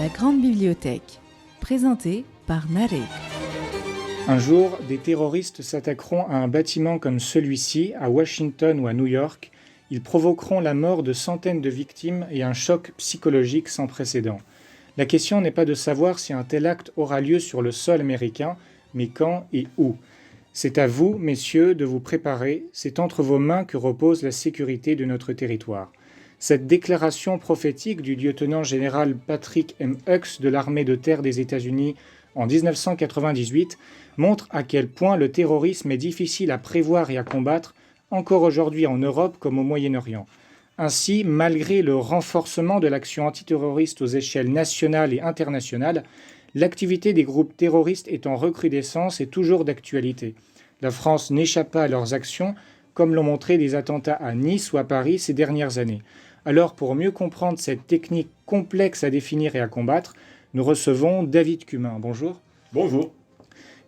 La Grande Bibliothèque, présentée par Narek. Un jour, des terroristes s'attaqueront à un bâtiment comme celui-ci, à Washington ou à New York. Ils provoqueront la mort de centaines de victimes et un choc psychologique sans précédent. La question n'est pas de savoir si un tel acte aura lieu sur le sol américain, mais quand et où. C'est à vous, messieurs, de vous préparer. C'est entre vos mains que repose la sécurité de notre territoire. Cette déclaration prophétique du lieutenant-général Patrick M. Hux de l'armée de terre des États-Unis en 1998 montre à quel point le terrorisme est difficile à prévoir et à combattre, encore aujourd'hui en Europe comme au Moyen-Orient. Ainsi, malgré le renforcement de l'action antiterroriste aux échelles nationales et internationales, l'activité des groupes terroristes est en recrudescence et toujours d'actualité. La France n'échappe pas à leurs actions, comme l'ont montré des attentats à Nice ou à Paris ces dernières années. Alors, pour mieux comprendre cette technique complexe à définir et à combattre, nous recevons David Cumin. Bonjour. Bonjour.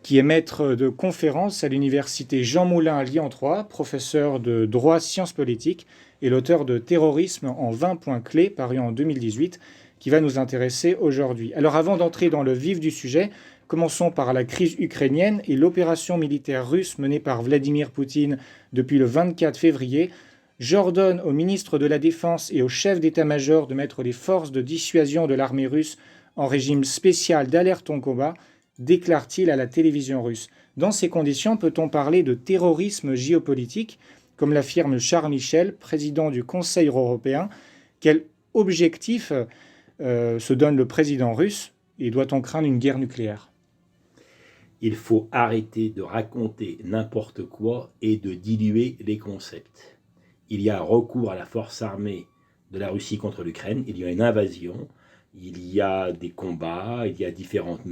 Qui est maître de conférences à l'université Jean Moulin à Lyon 3, professeur de droit sciences politiques et l'auteur de Terrorisme en 20 points clés, paru en 2018, qui va nous intéresser aujourd'hui. Alors avant d'entrer dans le vif du sujet, commençons par la crise ukrainienne et l'opération militaire russe menée par Vladimir Poutine depuis le 24 février. J'ordonne au ministre de la Défense et au chef d'état-major de mettre les forces de dissuasion de l'armée russe en régime spécial d'alerte en combat, déclare-t-il à la télévision russe. Dans ces conditions, peut-on parler de terrorisme géopolitique, comme l'affirme Charles Michel, président du Conseil européen? Quel objectif se donne le président russe et doit-on craindre une guerre nucléaire? Il faut arrêter de raconter n'importe quoi et de diluer les concepts. Il y a un recours à la force armée de la Russie contre l'Ukraine, il y a une invasion, il y a des combats, il y a différentes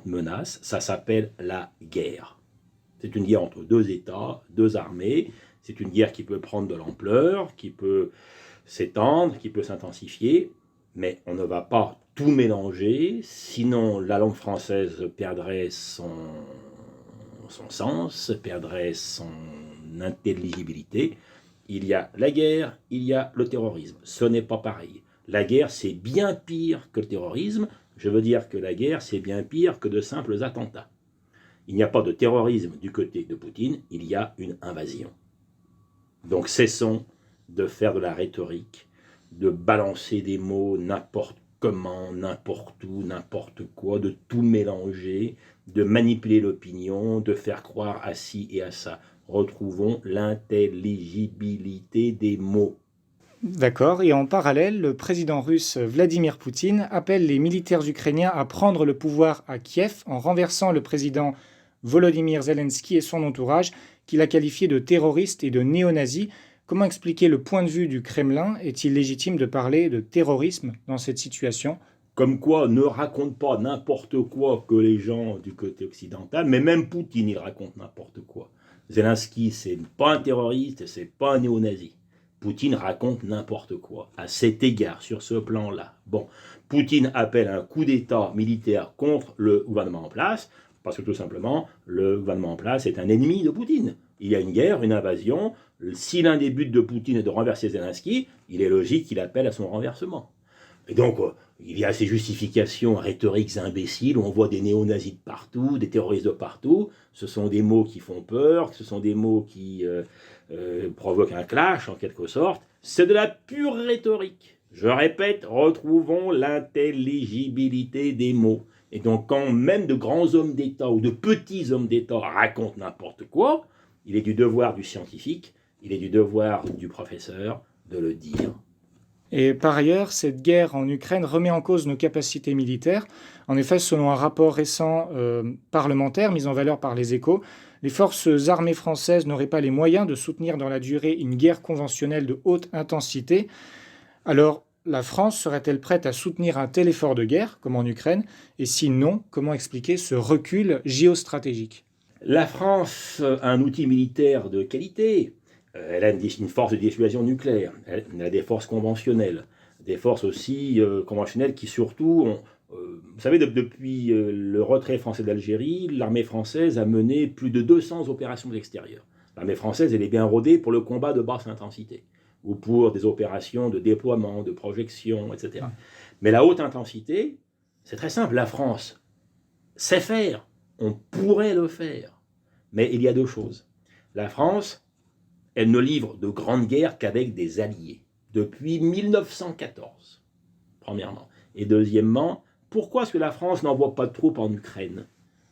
menaces, ça s'appelle la guerre. C'est une guerre entre deux États, deux armées, c'est une guerre qui peut prendre de l'ampleur, qui peut s'étendre, qui peut s'intensifier, mais on ne va pas tout mélanger, sinon la langue française perdrait son sens, perdrait son intelligibilité. Il y a la guerre, il y a le terrorisme. Ce n'est pas pareil. La guerre, c'est bien pire que le terrorisme. Je veux dire que la guerre, c'est bien pire que de simples attentats. Il n'y a pas de terrorisme du côté de Poutine, il y a une invasion. Donc cessons de faire de la rhétorique, de balancer des mots n'importe comment, n'importe où, n'importe quoi, de tout mélanger, de manipuler l'opinion, de faire croire à ci et à ça. Retrouvons l'intelligibilité des mots. D'accord. Et en parallèle, le président russe Vladimir Poutine appelle les militaires ukrainiens à prendre le pouvoir à Kiev en renversant le président Volodymyr Zelensky et son entourage, qu'il a qualifié de terroristes et de néo-nazis. Comment expliquer le point de vue du Kremlin? Est-il légitime de parler de terrorisme dans cette situation? Comme quoi, ne raconte pas n'importe quoi que les gens du côté occidental, mais même Poutine, il raconte n'importe quoi. Zelensky, c'est pas un terroriste, c'est pas un néo-nazi. Poutine raconte n'importe quoi, à cet égard, sur ce plan-là. Bon, Poutine appelle un coup d'État militaire contre le gouvernement en place, parce que tout simplement, le gouvernement en place est un ennemi de Poutine. Il y a une guerre, une invasion. Si l'un des buts de Poutine est de renverser Zelensky, il est logique qu'il appelle à son renversement. Et donc, il y a ces justifications rhétoriques imbéciles où on voit des néo-nazis de partout, des terroristes de partout. Ce sont des mots qui font peur, ce sont des mots qui provoquent un clash en quelque sorte. C'est de la pure rhétorique. Je répète, retrouvons l'intelligibilité des mots. Et donc, quand même de grands hommes d'État ou de petits hommes d'État racontent n'importe quoi, il est du devoir du scientifique, il est du devoir du professeur de le dire. Et par ailleurs, cette guerre en Ukraine remet en cause nos capacités militaires. En effet, selon un rapport récent parlementaire mis en valeur par les Échos, les forces armées françaises n'auraient pas les moyens de soutenir dans la durée une guerre conventionnelle de haute intensité. Alors, la France serait-elle prête à soutenir un tel effort de guerre, comme en Ukraine? Et si non, comment expliquer ce recul géostratégique? La France a un outil militaire de qualité. Elle a une force de dissuasion nucléaire, elle a des forces conventionnelles, des forces aussi conventionnelles qui surtout vous savez, depuis le retrait français d'Algérie, l'armée française a mené plus de 200 opérations extérieures. L'armée française, elle est bien rodée pour le combat de basse intensité. ou pour des opérations de déploiement, de projection, etc. Mais la haute intensité, c'est très simple. La France sait faire, on pourrait le faire. Mais il y a deux choses. La France, elle ne livre de grandes guerres qu'avec des alliés, depuis 1914, premièrement. Et deuxièmement, pourquoi est-ce que la France n'envoie pas de troupes en Ukraine?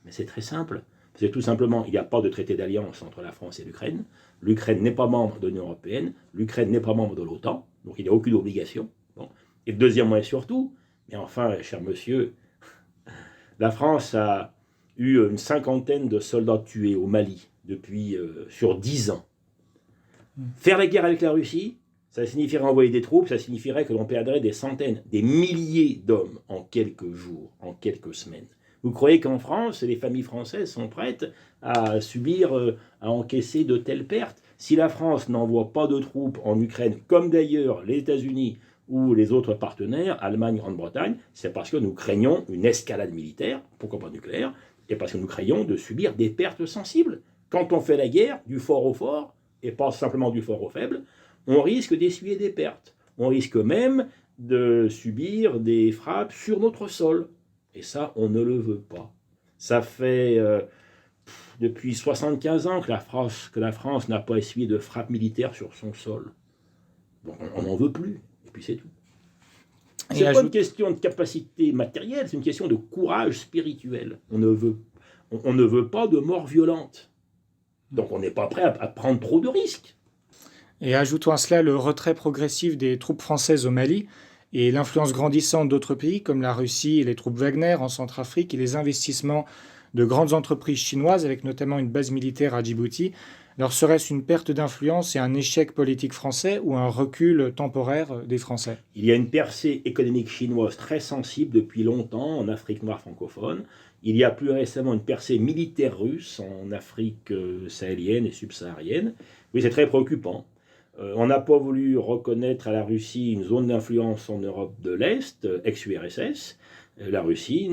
Mais c'est très simple. C'est tout simplement, il n'y a pas de traité d'alliance entre la France et l'Ukraine. L'Ukraine n'est pas membre de l'Union européenne. L'Ukraine n'est pas membre de l'OTAN. Donc il n'y a aucune obligation. Bon. Et deuxièmement et surtout, mais enfin, cher monsieur, la France a eu une cinquantaine de soldats tués au Mali depuis sur 10 ans. Faire la guerre avec la Russie, ça signifierait envoyer des troupes, ça signifierait que l'on perdrait des centaines, des milliers d'hommes en quelques jours, en quelques semaines. Vous croyez qu'en France, les familles françaises sont prêtes à subir, à encaisser de telles pertes? Si la France n'envoie pas de troupes en Ukraine, comme d'ailleurs les États-Unis ou les autres partenaires, Allemagne, Grande-Bretagne, c'est parce que nous craignons une escalade militaire, pourquoi pas nucléaire, et parce que nous craignons de subir des pertes sensibles. Quand on fait la guerre, du fort au fort, et pas simplement du fort au faible, on risque d'essuyer des pertes. On risque même de subir des frappes sur notre sol. Et ça, on ne le veut pas. Ça fait depuis 75 ans que la France n'a pas essuyé de frappes militaires sur son sol. Donc on n'en veut plus. Et puis c'est tout. C'est pas une question de capacité matérielle, c'est une question de courage spirituel. On ne veut pas de mort violente. Donc on n'est pas prêt à prendre trop de risques. Et ajoutons à cela le retrait progressif des troupes françaises au Mali et l'influence grandissante d'autres pays comme la Russie et les troupes Wagner en Centrafrique et les investissements de grandes entreprises chinoises avec notamment une base militaire à Djibouti. Alors serait-ce une perte d'influence et un échec politique français ou un recul temporaire des Français? Il y a une percée économique chinoise très sensible depuis longtemps en Afrique noire francophone. Il y a plus récemment une percée militaire russe en Afrique sahélienne et subsaharienne. Oui, c'est très préoccupant. On n'a pas voulu reconnaître à la Russie une zone d'influence en Europe de l'Est, ex-URSS. La Russie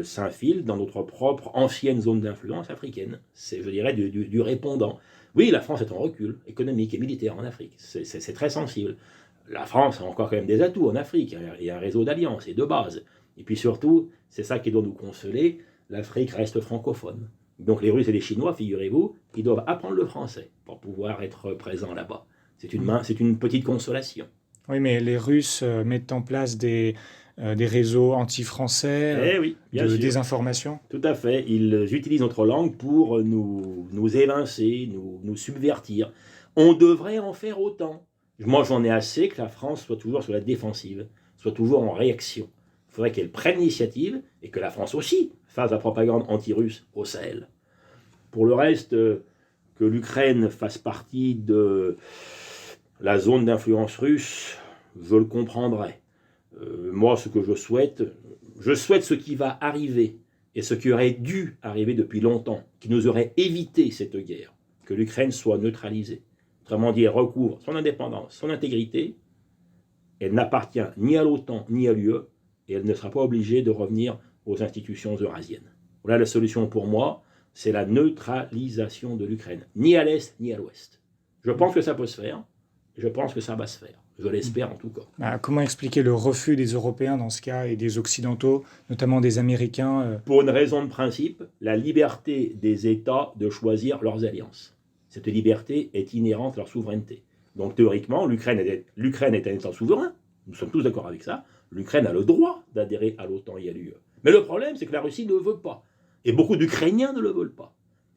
s'infile dans notre propre ancienne zone d'influence africaine. C'est, je dirais, du répondant. Oui, la France est en recul économique et militaire en Afrique. C'est très sensible. La France a encore quand même des atouts en Afrique. Il y a un réseau d'alliances et de bases. Et puis surtout, c'est ça qui doit nous consoler, l'Afrique reste francophone. Donc les Russes et les Chinois, figurez-vous, ils doivent apprendre le français pour pouvoir être présents là-bas. C'est une petite consolation. Oui, mais les Russes mettent en place des réseaux anti-français, de désinformation. Tout à fait. Ils utilisent notre langue pour nous évincer, nous subvertir. On devrait en faire autant. Moi, j'en ai assez que la France soit toujours sur la défensive, soit toujours en réaction. Il faudrait qu'elle prenne l'initiative et que la France aussi fasse la propagande anti-russe au Sahel. Pour le reste, que l'Ukraine fasse partie de la zone d'influence russe, je le comprendrais. Moi, ce que je souhaite ce qui va arriver et ce qui aurait dû arriver depuis longtemps, qui nous aurait évité cette guerre, que l'Ukraine soit neutralisée. Autrement dit, elle recouvre son indépendance, son intégrité, elle n'appartient ni à l'OTAN ni à l'UE, et elle ne sera pas obligée de revenir aux institutions eurasiennes. Voilà la solution pour moi, c'est la neutralisation de l'Ukraine, ni à l'Est ni à l'Ouest. Je pense que ça peut se faire, et je pense que ça va se faire. Je l'espère en tout cas. Comment expliquer le refus des Européens dans ce cas et des Occidentaux, notamment des Américains Pour une raison de principe, la liberté des États de choisir leurs alliances. Cette liberté est inhérente à leur souveraineté. Donc théoriquement, l'Ukraine est un État souverain, nous sommes tous d'accord avec ça, l'Ukraine a le droit d'adhérer à l'OTAN et à l'UE. Mais le problème, c'est que la Russie ne veut pas. Et beaucoup d'Ukrainiens ne le veulent pas.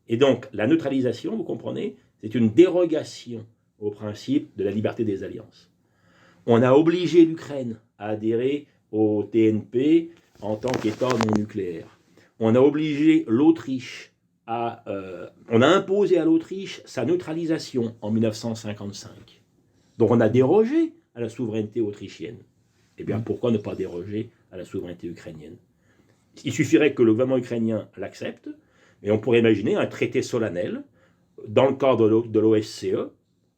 Et donc, la neutralisation, vous comprenez, c'est une dérogation au principe de la liberté des alliances. On a obligé l'Ukraine à adhérer au TNP en tant qu'État non nucléaire. On a obligé l'Autriche on a imposé à l'Autriche sa neutralisation en 1955. Donc on a dérogé à la souveraineté autrichienne. Eh bien, pourquoi ne pas déroger à la souveraineté ukrainienne? Il suffirait que le gouvernement ukrainien l'accepte, et on pourrait imaginer un traité solennel dans le cadre de l'OSCE,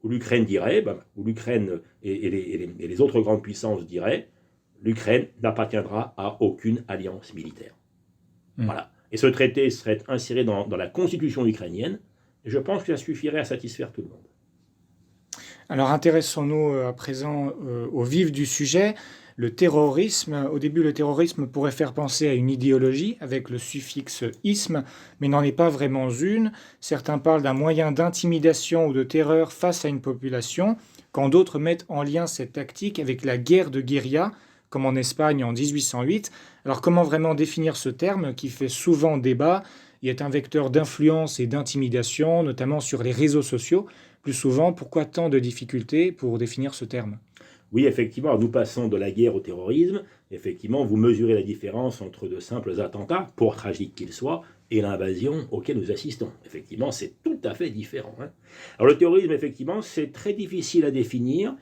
où l'Ukraine dirait, où l'Ukraine et les autres grandes puissances diraient, l'Ukraine n'appartiendra à aucune alliance militaire. Voilà. Et ce traité serait inséré dans la constitution ukrainienne, et je pense que ça suffirait à satisfaire tout le monde. Alors intéressons-nous à présent au vif du sujet. Le terrorisme, au début, le terrorisme pourrait faire penser à une idéologie avec le suffixe isme, mais n'en est pas vraiment une. Certains parlent d'un moyen d'intimidation ou de terreur face à une population, quand d'autres mettent en lien cette tactique avec la guerre de guérilla, comme en Espagne en 1808. Alors comment vraiment définir ce terme qui fait souvent débat et est un vecteur d'influence et d'intimidation, notamment sur les réseaux sociaux? Plus souvent, pourquoi tant de difficultés pour définir ce terme? Oui, effectivement, nous passons de la guerre au terrorisme. Effectivement, vous mesurez la différence entre de simples attentats, pour tragiques qu'ils soient, et l'invasion auquel nous assistons. Effectivement, c'est tout à fait différent. Alors le terrorisme, effectivement, c'est très difficile à définir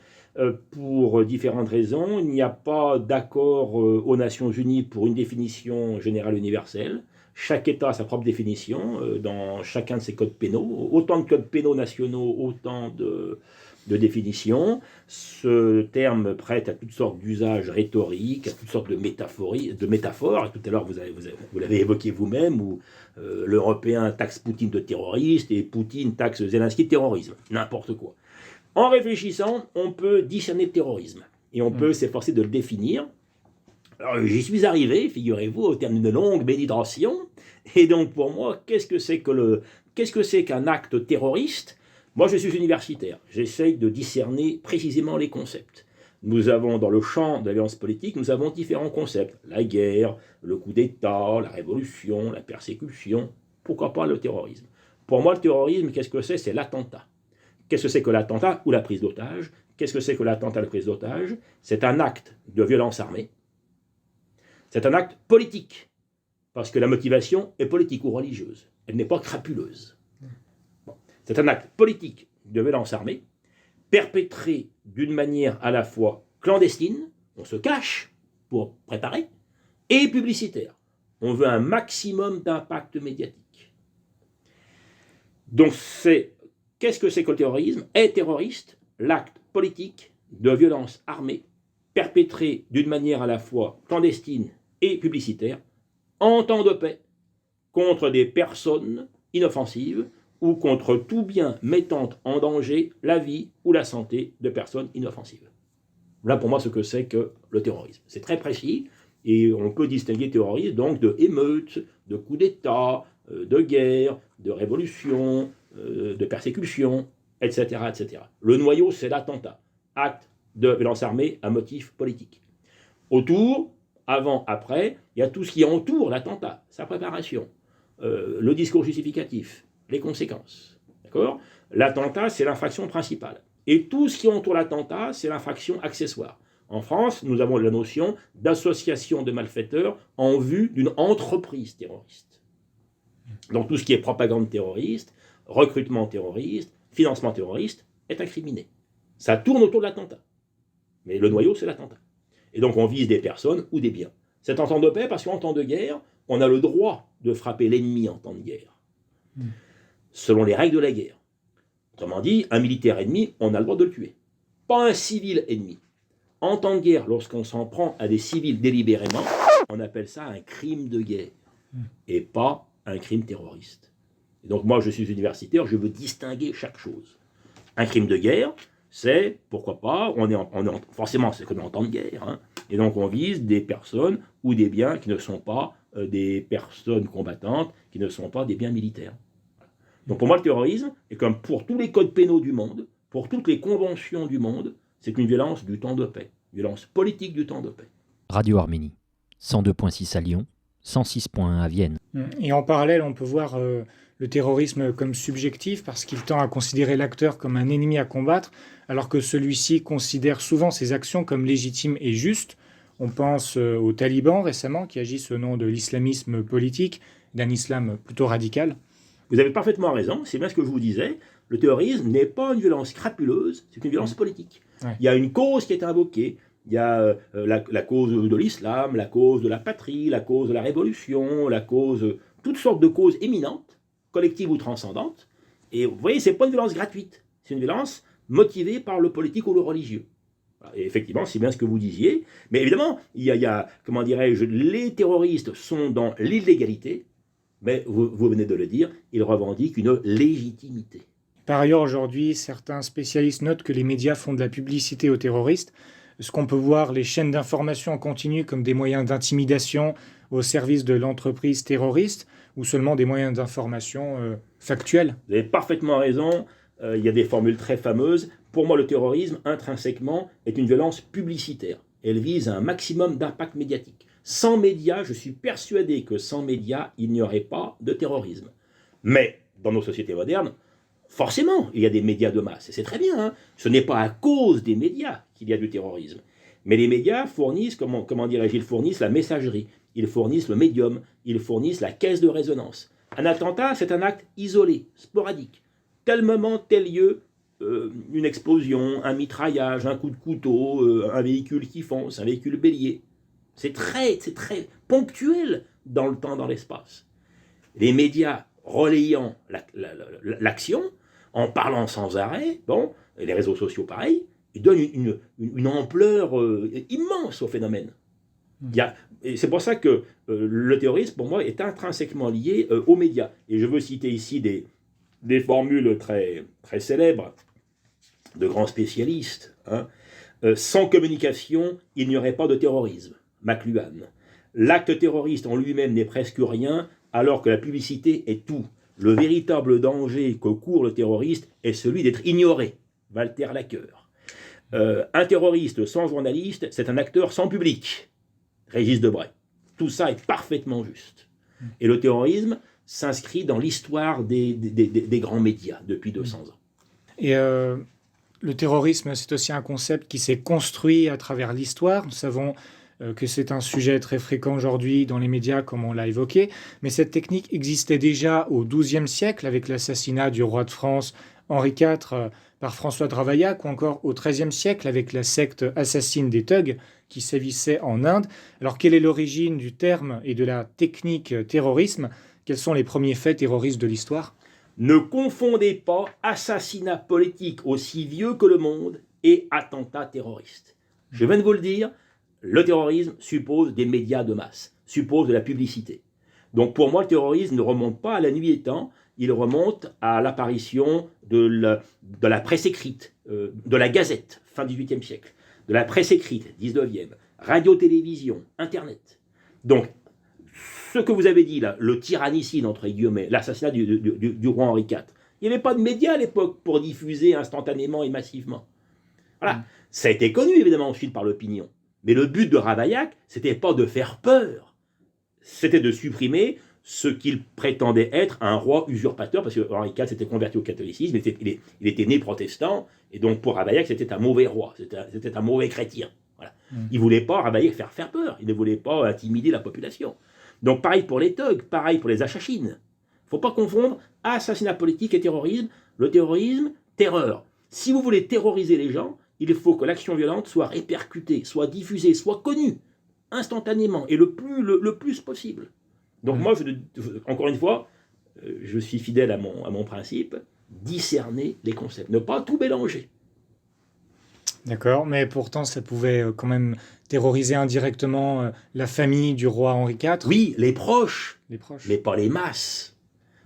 pour différentes raisons. Il n'y a pas d'accord aux Nations Unies pour une définition générale universelle. Chaque État a sa propre définition dans chacun de ses codes pénaux. Autant de codes pénaux nationaux, autant de définitions. Ce terme prête à toutes sortes d'usages rhétoriques, à toutes sortes de métaphores. Tout à l'heure, vous l'avez évoqué vous-même, où l'Européen taxe Poutine de terroriste et Poutine taxe Zelensky de terrorisme. N'importe quoi. En réfléchissant, on peut discerner le terrorisme et on peut s'efforcer de le définir. Alors, j'y suis arrivé, figurez-vous, au terme d'une longue méditation. Et donc, pour moi, qu'est-ce que c'est qu'un acte terroriste? Moi, je suis universitaire. J'essaye de discerner précisément les concepts. Nous avons, dans le champ de la violence politique, nous avons différents concepts. La guerre, le coup d'État, la révolution, la persécution. Pourquoi pas le terrorisme? Pour moi, le terrorisme, qu'est-ce que c'est? C'est l'attentat. Qu'est-ce que c'est que l'attentat ou la prise d'otage? Qu'est-ce que c'est que l'attentat ou la prise d'otage? C'est un acte de violence armée. C'est un acte politique, parce que la motivation est politique ou religieuse. Elle n'est pas crapuleuse. Bon. C'est un acte politique de violence armée, perpétré d'une manière à la fois clandestine, on se cache pour préparer, et publicitaire. On veut un maximum d'impact médiatique. Donc qu'est-ce que c'est que le terrorisme? Est terroriste l'acte politique de violence armée, perpétré d'une manière à la fois clandestine et publicitaire, en temps de paix, contre des personnes inoffensives ou contre tout bien mettant en danger la vie ou la santé de personnes inoffensives. Voilà pour moi ce que c'est que le terrorisme. C'est très précis et on peut distinguer terrorisme donc de émeutes, de coups d'État, de guerre, de révolution, de persécution, etc., etc. Le noyau, c'est l'attentat, acte de violence armée à motif politique. Autour, avant, après, il y a tout ce qui entoure l'attentat, sa préparation, le discours justificatif, les conséquences. D'accord ? L'attentat, c'est l'infraction principale. Et tout ce qui entoure l'attentat, c'est l'infraction accessoire. En France, nous avons la notion d'association de malfaiteurs en vue d'une entreprise terroriste. Donc tout ce qui est propagande terroriste, recrutement terroriste, financement terroriste est incriminé. Ça tourne autour de l'attentat. Mais le noyau, c'est l'attentat. Et donc on vise des personnes ou des biens. C'est en temps de paix parce qu'en temps de guerre, on a le droit de frapper l'ennemi en temps de guerre. Selon les règles de la guerre. Autrement dit, un militaire ennemi, on a le droit de le tuer. Pas un civil ennemi. En temps de guerre, lorsqu'on s'en prend à des civils délibérément, on appelle ça un crime de guerre. Et pas un crime terroriste. Et donc moi, je suis universitaire, je veux distinguer chaque chose. Un crime de guerre, c'est, pourquoi pas, forcément, c'est comme en temps de guerre, hein, et donc on vise des personnes ou des biens qui ne sont pas des personnes combattantes, qui ne sont pas des biens militaires. Donc pour moi, le terrorisme, et comme pour tous les codes pénaux du monde, pour toutes les conventions du monde, c'est une violence du temps de paix, violence politique du temps de paix. Radio Arménie, 102.6 à Lyon, 106.1 à Vienne. Et en parallèle, on peut voir le terrorisme comme subjectif parce qu'il tend à considérer l'acteur comme un ennemi à combattre, alors que celui-ci considère souvent ses actions comme légitimes et justes. On pense aux talibans récemment qui agissent au nom de l'islamisme politique, d'un islam plutôt radical. Vous avez parfaitement raison, c'est bien ce que je vous disais. Le terrorisme n'est pas une violence crapuleuse, c'est une violence politique. Ouais. Il y a une cause qui est invoquée. Il y a la cause de l'islam, la cause de la patrie, la cause de la révolution, toutes sortes de causes éminentes, collectives ou transcendantes. Et vous voyez, ce n'est pas une violence gratuite, c'est une violence motivée par le politique ou le religieux. Et effectivement, c'est bien ce que vous disiez. Mais évidemment, il y a comment dirais-je, les terroristes sont dans l'illégalité, mais vous venez de le dire, ils revendiquent une légitimité. Par ailleurs, aujourd'hui, certains spécialistes notent que les médias font de la publicité aux terroristes. Est-ce qu'on peut voir les chaînes d'information en continu comme des moyens d'intimidation au service de l'entreprise terroriste ou seulement des moyens d'information factuels? Vous avez parfaitement raison, il y a des formules très fameuses. Pour moi, le terrorisme, intrinsèquement, est une violence publicitaire. Elle vise un maximum d'impact médiatique. Sans médias, je suis persuadé que sans médias, il n'y aurait pas de terrorisme. Mais, dans nos sociétés modernes, forcément, il y a des médias de masse, et c'est très bien. Hein. Ce n'est pas à cause des médias qu'il y a du terrorisme. Mais les médias fournissent, comment dirais-je, ils fournissent la messagerie, ils fournissent le médium, ils fournissent la caisse de résonance. Un attentat, c'est un acte isolé, sporadique. Tel moment, tel lieu, une explosion, un mitraillage, un coup de couteau, un véhicule qui fonce, un véhicule bélier. C'est très ponctuel dans le temps, dans l'espace. Les médias relayant l'action, en parlant sans arrêt, bon, et les réseaux sociaux pareil, ils donnent une ampleur immense au phénomène. Et c'est pour ça que le terrorisme, pour moi, est intrinsèquement lié aux médias. Et je veux citer ici des formules très célèbres de grands spécialistes. Hein. Sans communication, il n'y aurait pas de terrorisme. McLuhan. L'acte terroriste en lui-même n'est presque rien, alors que la publicité est tout. Le véritable danger que court le terroriste est celui d'être ignoré. Walter Laqueur. Un terroriste sans journaliste, c'est un acteur sans public. Régis Debray. Tout ça est parfaitement juste. Et le terrorisme s'inscrit dans l'histoire des grands médias depuis 200 ans. Et le terrorisme, c'est aussi un concept qui s'est construit à travers l'histoire. Nous savons que c'est un sujet très fréquent aujourd'hui dans les médias, comme on l'a évoqué. Mais cette technique existait déjà au XIIe siècle, avec l'assassinat du roi de France Henri IV par François de Ravaillac, ou encore au XIIIe siècle, avec la secte assassine des Thugs, qui sévissait en Inde. Alors, quelle est l'origine du terme et de la technique terrorisme? Quels sont les premiers faits terroristes de l'histoire? Ne confondez pas assassinat politique aussi vieux que le monde et attentat terroriste. Je viens de vous le dire, le terrorisme suppose des médias de masse, suppose de la publicité. Donc pour moi, le terrorisme ne remonte pas à la nuit des temps, il remonte à l'apparition de la presse écrite, de la gazette, fin XVIIIe siècle, de la presse écrite, 19e, radio-télévision, Internet. Donc, ce que vous avez dit là, le tyrannicide, entre guillemets, l'assassinat du roi Henri IV, il n'y avait pas de médias à l'époque pour diffuser instantanément et massivement. Voilà. Ça a été connu évidemment ensuite par l'opinion. Mais le but de Ravaillac, c'était pas de faire peur, c'était de supprimer ce qu'il prétendait être un roi usurpateur, parce que Henri IV s'était converti au catholicisme, il était né protestant, et donc pour Ravaillac, c'était un mauvais roi, c'était un mauvais chrétien. Voilà. Il ne voulait pas, Ravaillac, faire peur, il ne voulait pas intimider la population. Donc pareil pour les thugs, pareil pour les achachines. Il ne faut pas confondre assassinat politique et terrorisme. Le terrorisme, terreur. Si vous voulez terroriser les gens, il faut que l'action violente soit répercutée, soit diffusée, soit connue instantanément et le plus possible. Donc moi, encore une fois, je suis fidèle à mon principe, discerner les concepts, ne pas tout mélanger. D'accord, mais pourtant ça pouvait quand même terroriser indirectement la famille du roi Henri IV. Oui, les proches, proches. Mais pas les masses.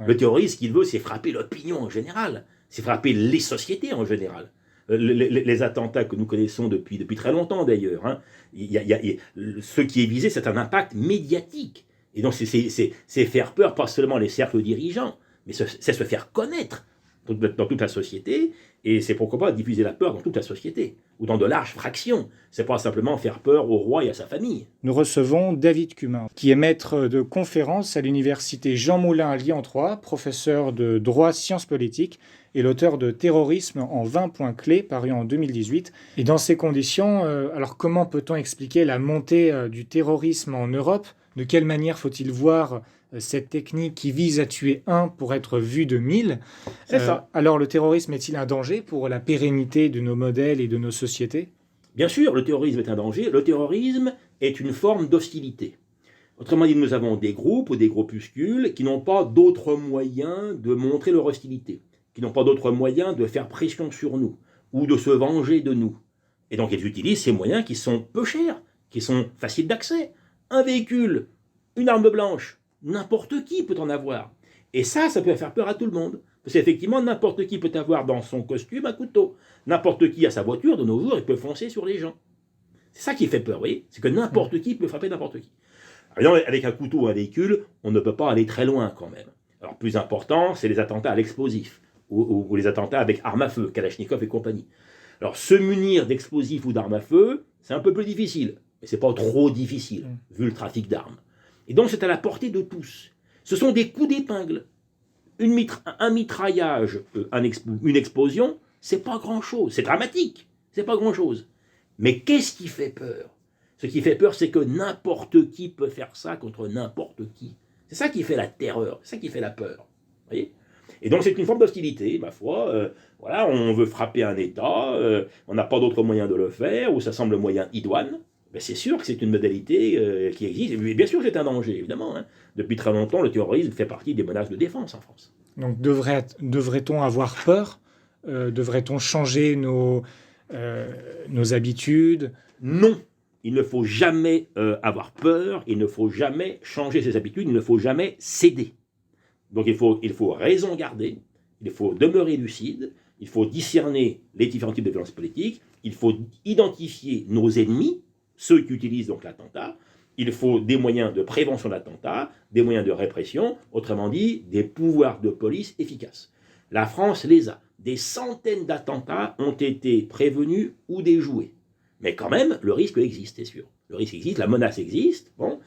Ouais. Le terrorisme, ce qu'il veut, c'est frapper l'opinion en général, c'est frapper les sociétés en général. Les attentats que nous connaissons depuis très longtemps d'ailleurs, hein, ce qui est visé, c'est un impact médiatique. Et donc c'est faire peur, pas seulement les cercles dirigeants, mais c'est se faire connaître dans toute la société, et c'est pourquoi pas diffuser la peur dans toute la société, ou dans de larges fractions. C'est pas simplement faire peur au roi et à sa famille. Nous recevons David Cumin, qui est maître de conférences à l'université Jean Moulin à Lyon 3, professeur de droit sciences politiques, et l'auteur de Terrorisme en 20 points clés, paru en 2018. Et dans ces conditions, alors comment peut-on expliquer la montée du terrorisme en Europe? De quelle manière faut-il voir cette technique qui vise à tuer un pour être vu de 1000? C'est ça. Alors le terrorisme est-il un danger pour la pérennité de nos modèles et de nos sociétés? Bien sûr, le terrorisme est un danger. Le terrorisme est une forme d'hostilité. Autrement dit, nous avons des groupes ou des groupuscules qui n'ont pas d'autres moyens de montrer leur hostilité, qui n'ont pas d'autres moyens de faire pression sur nous ou de se venger de nous. Et donc ils utilisent ces moyens qui sont peu chers, qui sont faciles d'accès. Un véhicule, une arme blanche, n'importe qui peut en avoir. Et ça peut faire peur à tout le monde. Parce qu'effectivement, n'importe qui peut avoir dans son costume un couteau. N'importe qui a sa voiture, de nos jours, il peut foncer sur les gens. C'est ça qui fait peur, vous voyez? C'est que n'importe qui peut frapper n'importe qui. Alors, avec un couteau ou un véhicule, on ne peut pas aller très loin quand même. Alors, plus important, c'est les attentats à l'explosif, ou les attentats avec armes à feu, Kalachnikov et compagnie. Alors, se munir d'explosifs ou d'armes à feu, c'est un peu plus difficile. Mais ce n'est pas trop difficile, vu le trafic d'armes. Et donc, c'est à la portée de tous. Ce sont des coups d'épingle. Un mitraillage, une explosion, c'est pas grand-chose. C'est dramatique, c'est pas grand-chose. Mais qu'est-ce qui fait peur? Ce qui fait peur, c'est que n'importe qui peut faire ça contre n'importe qui. C'est ça qui fait la terreur, c'est ça qui fait la peur. Voyez? Et donc c'est une forme d'hostilité, ma foi. Voilà, on veut frapper un État, on n'a pas d'autre moyen de le faire, ou ça semble moyen idoine. Ben c'est sûr que c'est une modalité qui existe. Et bien sûr que c'est un danger, évidemment. Hein. Depuis très longtemps, le terrorisme fait partie des menaces de défense en France. Donc devrait-on avoir peur? Devrait-on changer nos habitudes? Non, il ne faut jamais avoir peur, il ne faut jamais changer ses habitudes, il ne faut jamais céder. Donc il faut raison garder, il faut demeurer lucide, il faut discerner les différents types de violences politiques, il faut identifier nos ennemis, ceux qui utilisent donc l'attentat, il faut des moyens de prévention de l'attentat, des moyens de répression, autrement dit, des pouvoirs de police efficaces. La France les a. Des centaines d'attentats ont été prévenus ou déjoués. Mais quand même, le risque existe, c'est sûr. Le risque existe, la menace existe. Bon,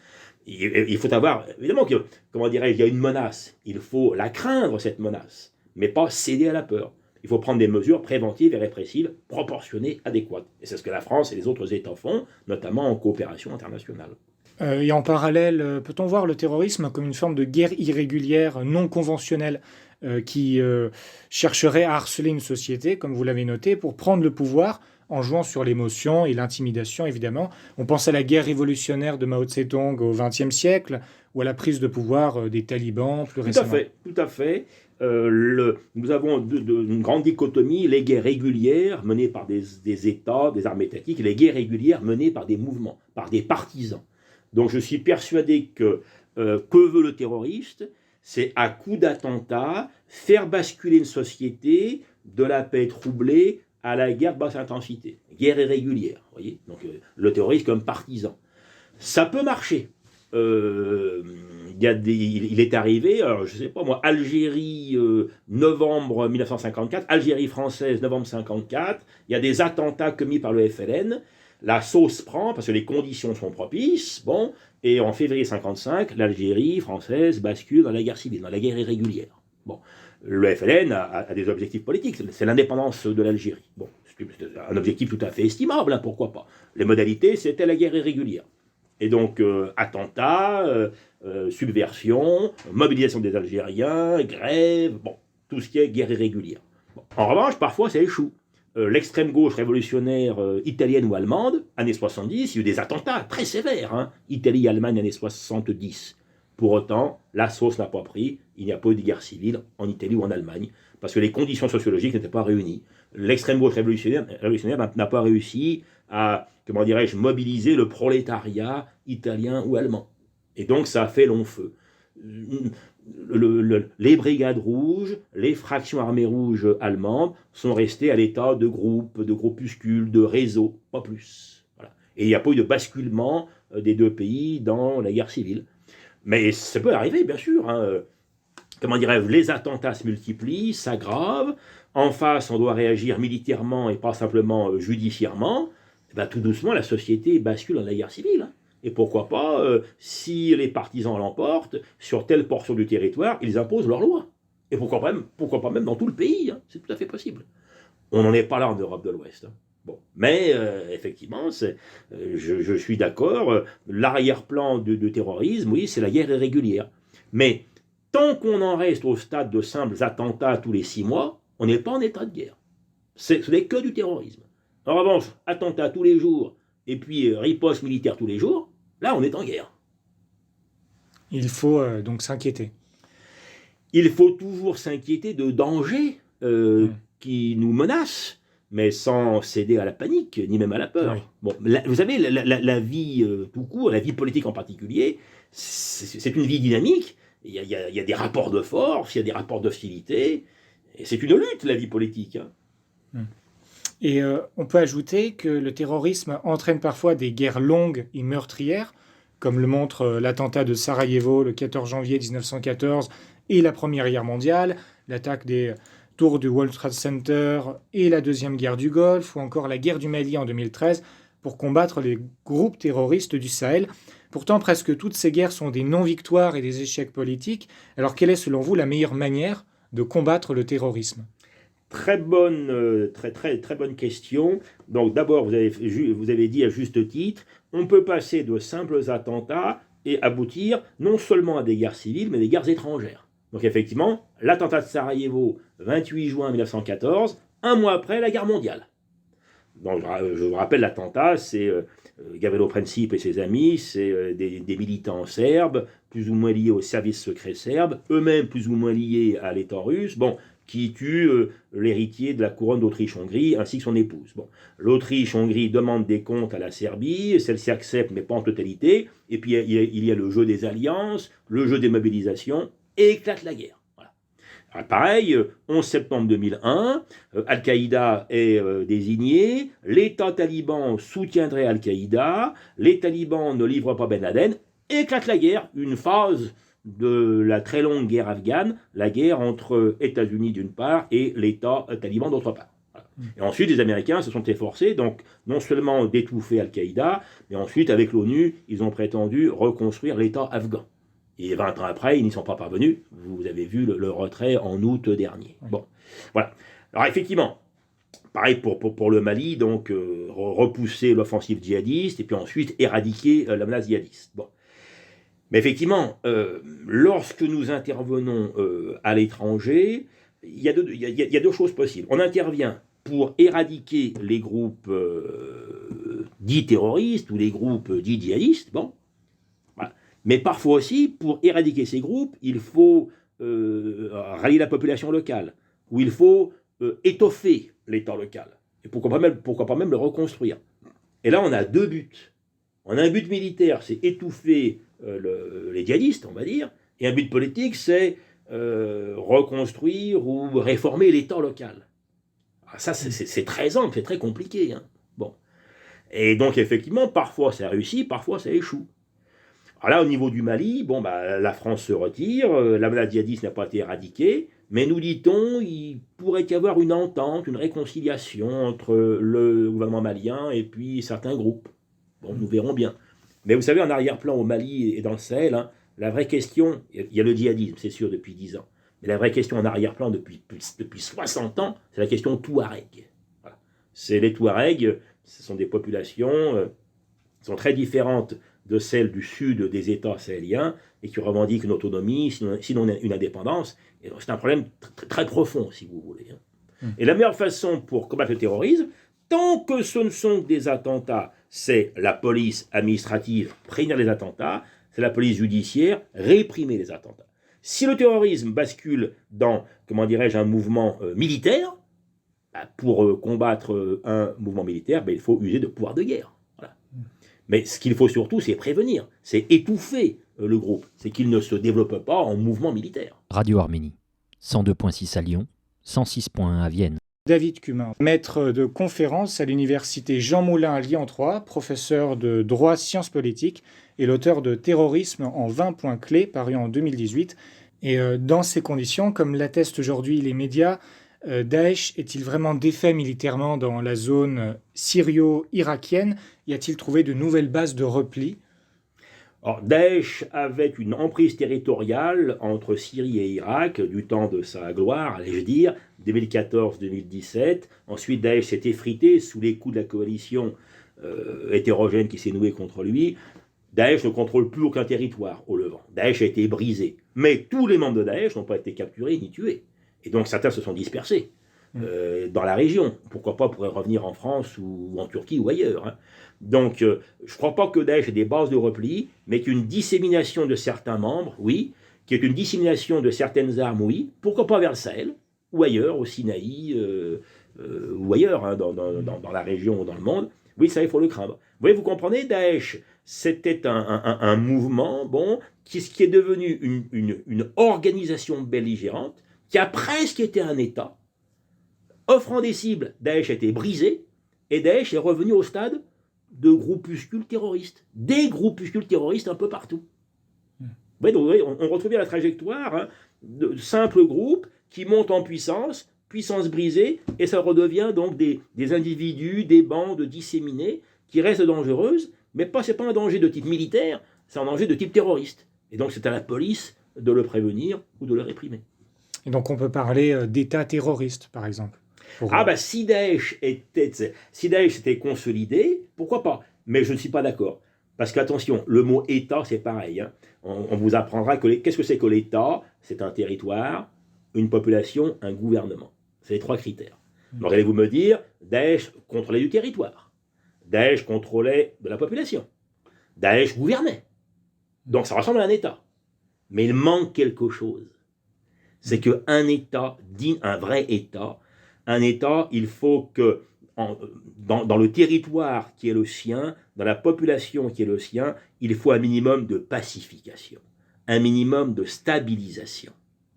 il faut avoir, évidemment, comment dirais-je, il y a une menace. Il faut la craindre, cette menace, mais pas céder à la peur. Il faut prendre des mesures préventives et répressives proportionnées, adéquates. Et c'est ce que la France et les autres États font, notamment en coopération internationale. Et en parallèle, peut-on voir le terrorisme comme une forme de guerre irrégulière, non conventionnelle, qui chercherait à harceler une société, comme vous l'avez noté, pour prendre le pouvoir en jouant sur l'émotion et l'intimidation, évidemment. On pense à la guerre révolutionnaire de Mao Tse-tung au XXe siècle, ou à la prise de pouvoir des talibans plus récemment. Tout à fait. Nous avons une grande dichotomie, les guerres régulières menées par des États, des armées étatiques, et les guerres régulières menées par des mouvements, par des partisans. Donc je suis persuadé que veut le terroriste? C'est à coup d'attentat faire basculer une société de la paix troublée à la guerre de basse intensité, guerre irrégulière. Voyez, donc le terroriste comme partisan. Ça peut marcher. Il est arrivé, alors, je ne sais pas moi, Algérie, novembre 1954, Algérie française, novembre 1954, il y a des attentats commis par le FLN, la sauce prend parce que les conditions sont propices, bon, et en février 1955, l'Algérie française bascule dans la guerre civile, dans la guerre irrégulière. Bon, le FLN a des objectifs politiques, c'est l'indépendance de l'Algérie. Bon, c'est un objectif tout à fait estimable, hein, pourquoi pas. Les modalités, c'était la guerre irrégulière. Et donc, attentats, subversion, mobilisation des Algériens, grève, bon, tout ce qui est guerre irrégulière. Bon. En revanche, parfois, ça échoue. L'extrême gauche révolutionnaire italienne ou allemande, années 70, il y a eu des attentats très sévères, hein, Italie, Allemagne, années 70. Pour autant, la sauce n'a pas pris, il n'y a pas eu de guerre civile en Italie ou en Allemagne, parce que les conditions sociologiques n'étaient pas réunies. L'extrême gauche révolutionnaire n'a pas réussi à, comment dirais-je, mobiliser le prolétariat italien ou allemand. Et donc ça a fait long feu. Les brigades rouges, les fractions armées rouges allemandes sont restées à l'état de groupes, de groupuscules, de réseaux, pas plus. Voilà. Et il n'y a pas eu de basculement des deux pays dans la guerre civile. Mais ça peut arriver, bien sûr. Hein. Comment dirais-je, les attentats se multiplient, s'aggravent. En face, on doit réagir militairement et pas simplement judiciairement. Et bien, tout doucement, la société bascule dans la guerre civile. Hein. Et pourquoi pas, si les partisans l'emportent, sur telle portion du territoire, ils imposent leurs lois. Et pourquoi pas même dans tout le pays, hein. C'est tout à fait possible. On n'en est pas là en Europe de l'Ouest. Hein. Bon. Mais effectivement, je suis d'accord, l'arrière-plan de terrorisme, oui, c'est la guerre irrégulière. Mais tant qu'on en reste au stade de simples attentats tous les 6 mois, on n'est pas en état de guerre. Ce n'est que du terrorisme. En revanche, attentats tous les jours, et puis riposte militaire tous les jours, là on est en guerre. Il faut donc s'inquiéter. Il faut toujours s'inquiéter de dangers qui nous menacent, mais sans céder à la panique, ni même à la peur. Oui. Bon, vous savez, la vie tout court, la vie politique en particulier, c'est une vie dynamique. Il y a des rapports de force, il y a des rapports d'hostilité. Et c'est une lutte, la vie politique. Et on peut ajouter que le terrorisme entraîne parfois des guerres longues et meurtrières, comme le montre l'attentat de Sarajevo le 14 janvier 1914 et la Première Guerre mondiale, l'attaque des tours du World Trade Center et la Deuxième Guerre du Golfe, ou encore la guerre du Mali en 2013, pour combattre les groupes terroristes du Sahel. Pourtant, presque toutes ces guerres sont des non-victoires et des échecs politiques. Alors, quelle est selon vous la meilleure manière de combattre le terrorisme ? Très bonne question. Donc d'abord, vous avez dit à juste titre, on peut passer de simples attentats et aboutir non seulement à des guerres civiles, mais des guerres étrangères. Donc effectivement, l'attentat de Sarajevo, 28 juin 1914, un mois après la guerre mondiale. Donc, je vous rappelle, l'attentat, c'est Gavrilo Princip et ses amis, c'est des militants serbes, plus ou moins liés au service secret serbe, eux-mêmes plus ou moins liés à l'État russe, qui tue l'héritier de la couronne d'Autriche-Hongrie ainsi que son épouse. L'Autriche-Hongrie demande des comptes à la Serbie, celle-ci accepte mais pas en totalité, et puis il y a le jeu des alliances, le jeu des mobilisations, et éclate la guerre. Alors, pareil, 11 septembre 2001, Al-Qaïda est désigné, l'État taliban soutiendrait Al-Qaïda, les talibans ne livrent pas Ben Laden, éclate la guerre, une phase de la très longue guerre afghane, la guerre entre États-Unis d'une part et l'État taliban d'autre part. Voilà. Et ensuite, les Américains se sont efforcés, donc non seulement d'étouffer Al-Qaïda, mais ensuite, avec l'ONU, ils ont prétendu reconstruire l'État afghan. Et 20 ans après, ils n'y sont pas parvenus. Vous avez vu le retrait en août dernier. Bon, voilà. Alors effectivement, pareil pour le Mali, donc repousser l'offensive djihadiste et puis ensuite éradiquer la menace djihadiste. Bon. Mais effectivement, lorsque nous intervenons à l'étranger, il y a deux choses possibles. On intervient pour éradiquer les groupes dits terroristes ou les groupes dits djihadistes, voilà. Mais parfois aussi, pour éradiquer ces groupes, il faut rallier la population locale, ou il faut étoffer l'État local, et pourquoi pas même le reconstruire. Et là, on a deux buts. On a un but militaire, c'est étouffer les djihadistes, on va dire, et un but politique, c'est reconstruire ou réformer l'État local. Alors ça, c'est très ample, c'est très compliqué. Bon. Et donc, effectivement, parfois ça réussit, parfois ça échoue. Alors là, au niveau du Mali, la France se retire, la menace djihadiste n'a pas été éradiquée, mais nous dit-on, il pourrait y avoir une entente, une réconciliation entre le gouvernement malien et puis certains groupes. Bon, nous verrons bien. Mais vous savez, en arrière-plan au Mali et dans le Sahel, la vraie question, il y a le djihadisme, c'est sûr, depuis 10 ans. Mais la vraie question en arrière-plan depuis 60 ans, c'est la question Touareg. Voilà. C'est les Touaregs, ce sont des populations qui sont très différentes de celles du sud des États sahéliens et qui revendiquent une autonomie, sinon une indépendance. Et donc c'est un problème très profond, si vous voulez. Et la meilleure façon pour combattre le terrorisme, tant que ce ne sont que des attentats, c'est la police administrative prévenir les attentats, c'est la police judiciaire réprimer les attentats. Si le terrorisme bascule dans, un mouvement militaire, pour combattre un mouvement militaire, il faut user de pouvoir de guerre. Voilà. Mais ce qu'il faut surtout, c'est prévenir, c'est étouffer le groupe, c'est qu'il ne se développe pas en mouvement militaire. Radio Arménie, 102.6 à Lyon, 106.1 à Vienne. David Cumin, maître de conférence à l'université Jean Moulin à Lyon 3, professeur de droit sciences politiques et l'auteur de Terrorisme en 20 points clés, paru en 2018. Et dans ces conditions, comme l'attestent aujourd'hui les médias, Daesh est-il vraiment défait militairement dans la zone syrio-irakienne ? Y a-t-il trouvé de nouvelles bases de repli ? Alors, Daesh avait une emprise territoriale entre Syrie et Irak du temps de sa gloire, allais-je dire, 2014-2017. Ensuite, Daesh s'est effrité sous les coups de la coalition hétérogène qui s'est nouée contre lui. Daesh ne contrôle plus aucun territoire au Levant. Daesh a été brisé. Mais tous les membres de Daesh n'ont pas été capturés ni tués. Et donc certains se sont dispersés dans la région. Pourquoi pas pourraient revenir en France ou en Turquie ou ailleurs. Donc je ne crois pas que Daesh ait des bases de repli, mais qu'une dissémination de certains membres, oui, qu'il y ait une dissémination de certaines armes, oui, pourquoi pas vers le Sahel, ou ailleurs, au Sinaï, ou ailleurs, dans la région ou dans le monde. Oui, ça, il faut le craindre. Vous comprenez, Daesh, c'était un mouvement qui est devenu une organisation belligérante qui a presque été un État, offrant des cibles, Daesh a été brisé, et Daesh est revenu au stade de groupuscules terroristes. Des groupuscules terroristes un peu partout. Ouais, donc, on retrouve bien la trajectoire de simples groupes qui montent en puissance brisée, et ça redevient donc des individus, des bandes disséminées qui restent dangereuses, mais ce n'est pas un danger de type militaire, c'est un danger de type terroriste. Et donc c'est à la police de le prévenir ou de le réprimer. Et donc on peut parler d'État terroriste, par exemple. Si Daesh était consolidé, pourquoi pas? Mais je ne suis pas d'accord. Parce qu'attention, le mot État, c'est pareil. On vous apprendra qu'est-ce que c'est que l'État? C'est un territoire, une population, un gouvernement. C'est les 3 critères. Alors allez-vous me dire, Daesh contrôlait du territoire. Daesh contrôlait de la population. Daesh gouvernait. Donc ça ressemble à un État. Mais il manque quelque chose. C'est qu'un État, un vrai État, il faut que dans le territoire qui est le sien, dans la population qui est le sien, il faut un minimum de pacification, un minimum de stabilisation.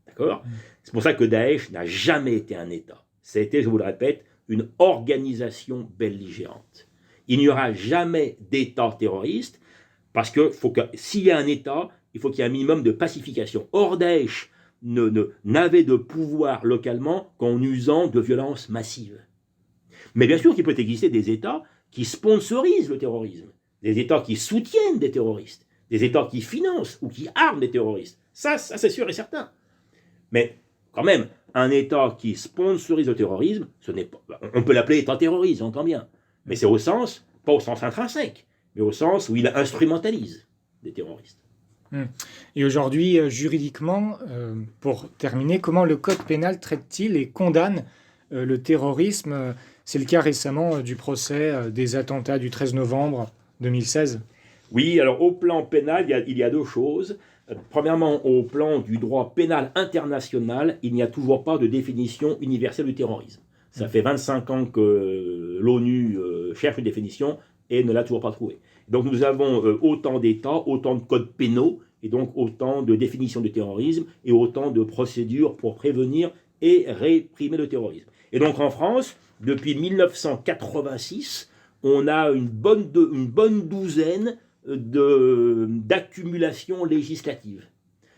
D'accord ? C'est pour ça que Daesh n'a jamais été un État. Ça a été, je vous le répète, une organisation belligérante. Il n'y aura jamais d'État terroriste, parce que s'il y a un État, il faut qu'il y ait un minimum de pacification. Or, Daesh n'avait de pouvoir localement qu'en usant de violences massives. Mais bien sûr qu'il peut exister des États qui sponsorisent le terrorisme, des États qui soutiennent des terroristes, des États qui financent ou qui arment des terroristes. Ça c'est sûr et certain. Mais quand même, un État qui sponsorise le terrorisme, on peut l'appeler État terroriste, j'entends bien. Mais c'est pas au sens intrinsèque, mais au sens où il instrumentalise des terroristes. Et aujourd'hui, juridiquement, pour terminer, comment le code pénal traite-t-il et condamne le terrorisme? C'est le cas récemment du procès des attentats du 13 novembre 2016. Oui, alors au plan pénal, il y a 2 choses. Premièrement, au plan du droit pénal international, il n'y a toujours pas de définition universelle du terrorisme. Ça fait 25 ans que l'ONU cherche une définition et ne l'a toujours pas trouvée. Donc nous avons autant d'États, autant de codes pénaux, et donc autant de définitions du terrorisme, et autant de procédures pour prévenir et réprimer le terrorisme. Et donc en France, depuis 1986, on a une bonne douzaine d'accumulations législatives.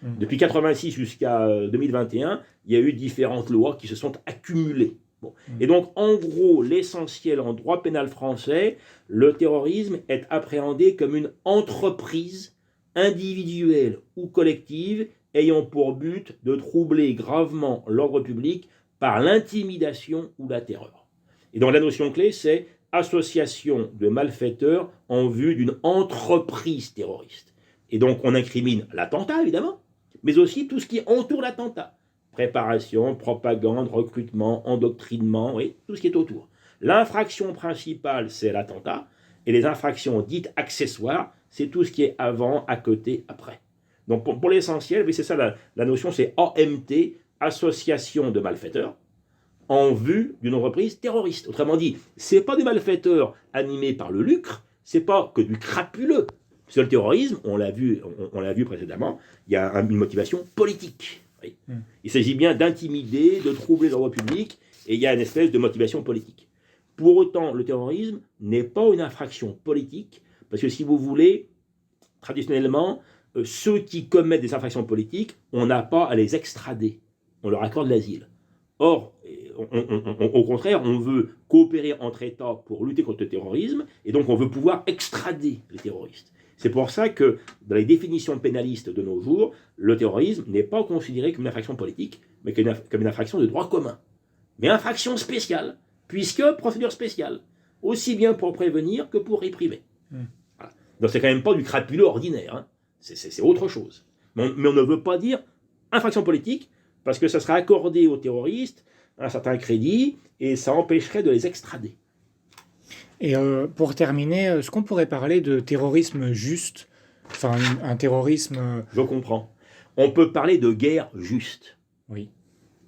Depuis 1986 jusqu'à 2021, il y a eu différentes lois qui se sont accumulées. Bon. Et donc, en gros, l'essentiel en droit pénal français, le terrorisme est appréhendé comme une entreprise individuelle ou collective ayant pour but de troubler gravement l'ordre public par l'intimidation ou la terreur. Et donc, la notion clé, c'est association de malfaiteurs en vue d'une entreprise terroriste. Et donc, on incrimine l'attentat, évidemment, mais aussi tout ce qui entoure l'attentat. Préparation, propagande, recrutement, endoctrinement, et tout ce qui est autour. L'infraction principale, c'est l'attentat, et les infractions dites accessoires, c'est tout ce qui est avant, à côté, après. Donc pour l'essentiel, c'est ça la notion, c'est AMT, association de malfaiteurs, en vue d'une entreprise terroriste. Autrement dit, c'est pas des malfaiteurs animés par le lucre, c'est pas que du crapuleux. Parce que le terrorisme, on l'a vu précédemment, il y a une motivation politique. Oui. Il s'agit bien d'intimider, de troubler l'ordre public, et il y a une espèce de motivation politique. Pour autant, le terrorisme n'est pas une infraction politique, parce que si vous voulez, traditionnellement, ceux qui commettent des infractions politiques, on n'a pas à les extrader, on leur accorde l'asile. Or, au contraire, on veut coopérer entre États pour lutter contre le terrorisme, et donc on veut pouvoir extrader les terroristes. C'est pour ça que, dans les définitions pénalistes de nos jours, le terrorisme n'est pas considéré comme une infraction politique, mais comme une infraction de droit commun. Mais infraction spéciale, puisque procédure spéciale, aussi bien pour prévenir que pour réprimer. Voilà. Donc c'est quand même pas du crapuleux ordinaire, hein. C'est autre chose. Mais on ne veut pas dire infraction politique, parce que ça sera accordé aux terroristes un certain crédit, et ça empêcherait de les extrader. Et pour terminer, est-ce qu'on pourrait parler de terrorisme juste? Enfin, un terrorisme... Je comprends. On peut parler de guerre juste. Oui.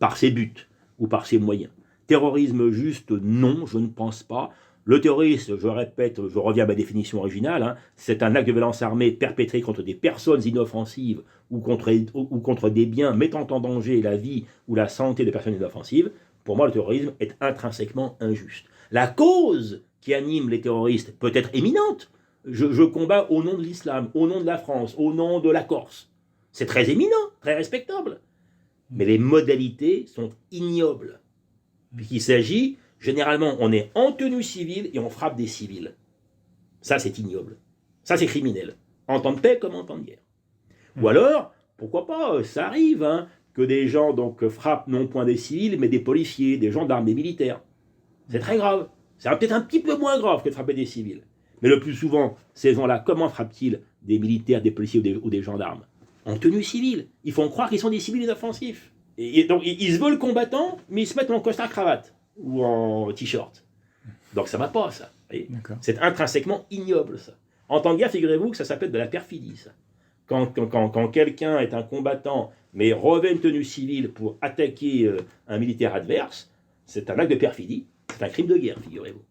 Par ses buts ou par ses moyens. Terrorisme juste, non, je ne pense pas. Le terrorisme, je répète, je reviens à ma définition originale, c'est un acte de violence armée perpétré contre des personnes inoffensives ou contre des biens mettant en danger la vie ou la santé de personnes inoffensives. Pour moi, le terrorisme est intrinsèquement injuste. La cause qui anime les terroristes peut être éminente. Je combats au nom de l'islam, au nom de la France, au nom de la Corse. C'est très éminent, très respectable. Mais les modalités sont ignobles. Puisqu'il s'agit, généralement, on est en tenue civile et on frappe des civils. Ça, c'est ignoble. Ça, c'est criminel. En temps de paix comme en temps de guerre. Ou alors, pourquoi pas, ça arrive, que des gens donc frappent non point des civils, mais des policiers, des gendarmes, des militaires. C'est très grave. C'est peut-être un petit peu moins grave que de frapper des civils. Mais le plus souvent, ces gens-là, comment frappent-ils des militaires, des policiers ou des gendarmes? En tenue civile. Ils font croire qu'ils sont des civils inoffensifs. Et donc, ils se veulent combattants, mais ils se mettent en costard-cravate ou en t-shirt. Donc, ça ne va pas, ça. C'est intrinsèquement ignoble, ça. En temps de guerre, figurez-vous que ça s'appelle de la perfidie, ça. Quand quelqu'un est un combattant, mais revêt une tenue civile pour attaquer un militaire adverse, c'est un acte de perfidie. C'est un crime de guerre, figurez-vous.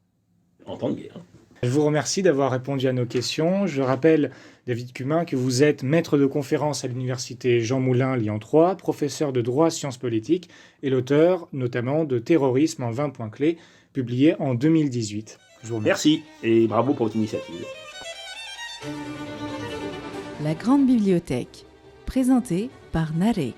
En temps de guerre. Je vous remercie d'avoir répondu à nos questions. Je rappelle, David Cumin, que vous êtes maître de conférence à l'université Jean Moulin Lyon 3, professeur de droit sciences politiques et l'auteur notamment de Terrorisme en 20 points clés, publié en 2018. Je vous remercie. Merci et bravo pour votre initiative. La Grande Bibliothèque, présentée par Narek.